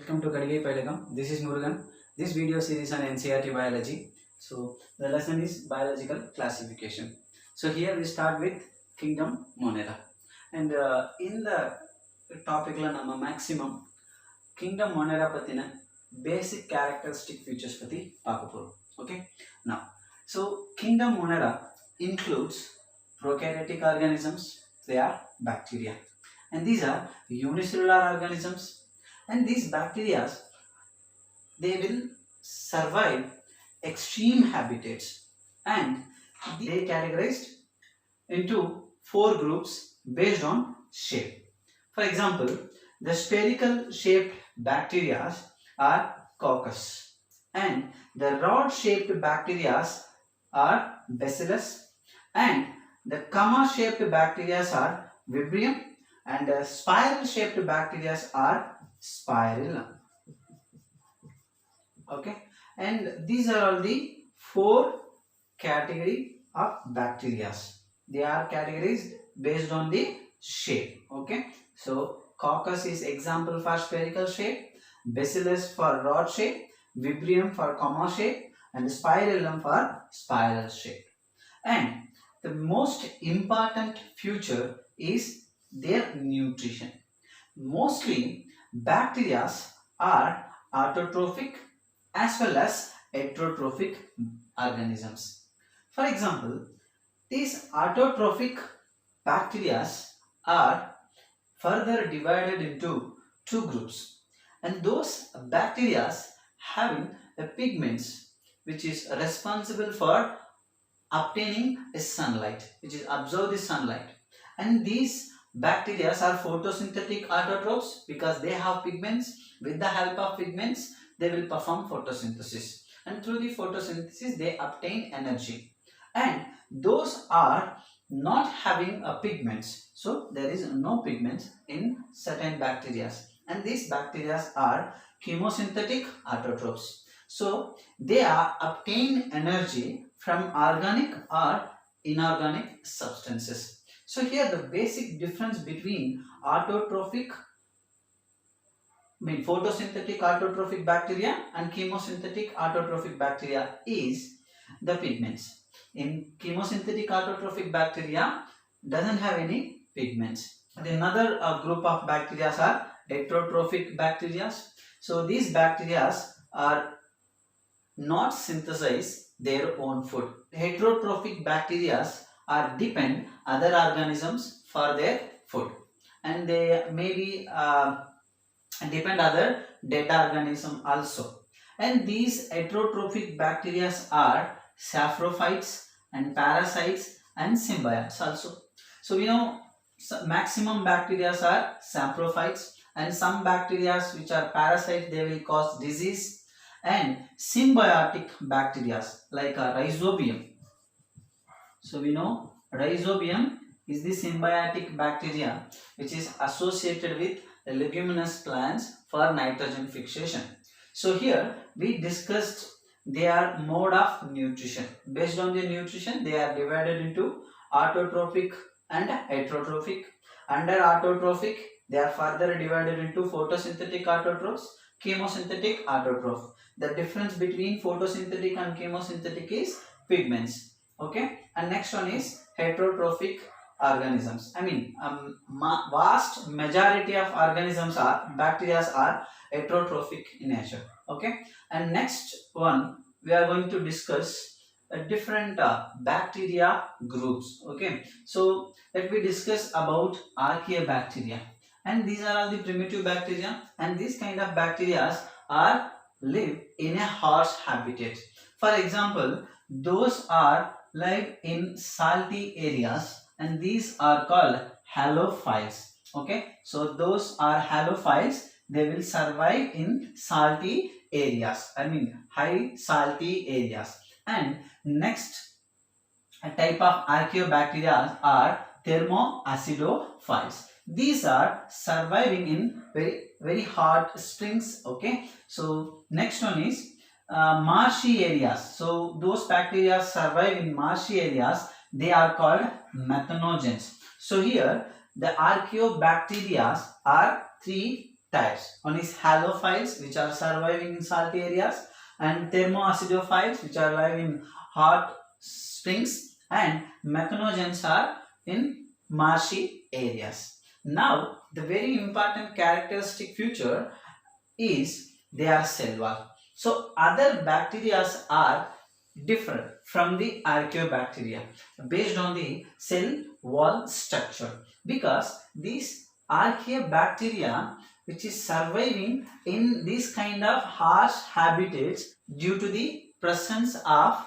Welcome to Kadigai Pailagam. This is Murugan. This video series on NCERT biology. So the lesson is biological classification. So here we start with kingdom Monera. And in the topic la nama maximum kingdom Monera pathina basic characteristic features pati paakaporo. Okay. Now, so kingdom Monera includes prokaryotic organisms. They are bacteria, and these are unicellular organisms. And these bacteria, they will survive extreme habitats, and they categorized into four groups based on shape. For example, the spherical shaped bacteria are coccus, and the rod shaped bacteria are bacillus, and the comma shaped bacteria are vibrio, and the spiral shaped bacteria are spirillum. Okay, and these are all the four category of bacteria. They are categorized based on the shape. Okay, so coccus is example for spherical shape, bacillus for rod shape, vibrium for comma shape, and spirillum for spiral shape. And the most important feature is their nutrition. Mostly bacteria are autotrophic as well as heterotrophic organisms. For example, these autotrophic bacteria are further divided into two groups, and those bacteria having a pigments which is responsible for obtaining sunlight, which is absorb the sunlight, and these bacteria are photosynthetic autotrophs because they have pigments. With the help of pigments, they will perform photosynthesis, and through the photosynthesis they obtain energy. And those are not having a pigments, so there is no pigments in certain bacteria, and these bacteria are chemosynthetic autotrophs. So they are obtain energy from organic or inorganic substances. So here the basic difference between photosynthetic autotrophic bacteria and chemosynthetic autotrophic bacteria is the pigments. In chemosynthetic autotrophic bacteria doesn't have any pigments. And another group of bacteria are heterotrophic bacteria. So these bacteria are not synthesize their own food. Heterotrophic bacteria are depend other organisms for their food, and they maybe depend other dead organism also. And these heterotrophic bacteria are saprophytes and parasites and symbionts also. So we know maximum bacteria are saprophytes, and some bacteria which are parasites, they will cause disease. And symbiotic bacteria like rhizobium. So we know rhizobium is the symbiotic bacteria which is associated with leguminous plants for nitrogen fixation. So here we discussed their mode of nutrition. Based on their nutrition, they are divided into autotrophic and heterotrophic. Under autotrophic, they are further divided into photosynthetic autotrophs, chemosynthetic autotroph. The difference between photosynthetic and chemosynthetic is pigments. Okay, and next one is heterotrophic organisms. I mean, vast majority of organisms are bacteria are heterotrophic in nature. Okay, and next one we are going to discuss different bacteria groups. Okay, so let me discuss about archaeobacteria, and these are all the primitive bacteria, and these kind of bacteria are live in a harsh habitat. For example, those are live in salty areas, and these are called halophiles. Okay, so those are halophiles. They will survive in salty areas, I mean high salty areas. And next type of archaeobacteria are thermoacidophiles. These are surviving in very hot springs. Okay, so next one is marshy areas. So those bacteria survive in marshy areas. They are called methanogens. So here the archaeobacteria are three types. One is halophiles, which are surviving in salty areas, and thermoacidophiles, which are alive in hot springs, and mechanogens are in marshy areas. Now, the very important characteristic feature is they are cell wall. So, other bacteria are different from the archaeobacteria based on the cell wall structure, because these archaeobacteria which is surviving in this kind of harsh habitats due to the presence of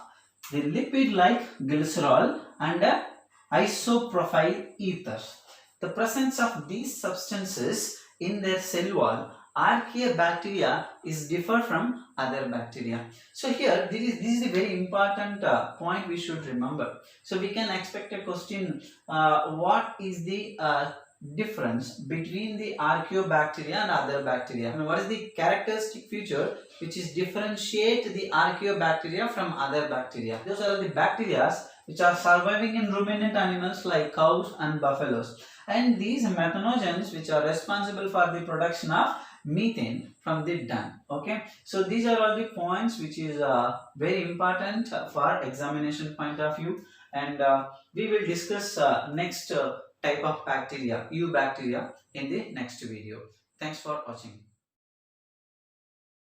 the lipid like glycerol and isopropyl ethers. The presence of these substances in their cell wall, archaeobacteria is different from other bacteria. So here this is a very important point we should remember. So we can expect a question, what is the difference between the archaeobacteria and other bacteria? I mean, what is the characteristic feature which is differentiate the archaeobacteria from other bacteria? Those are the bacteria which are surviving in ruminant animals like cows and buffaloes, and these methanogens which are responsible for the production of methane from the dung. Okay, so these are all the points which is very important for examination point of view, and we will discuss next type of bacteria, eubacteria, in the next video. Thanks for watching.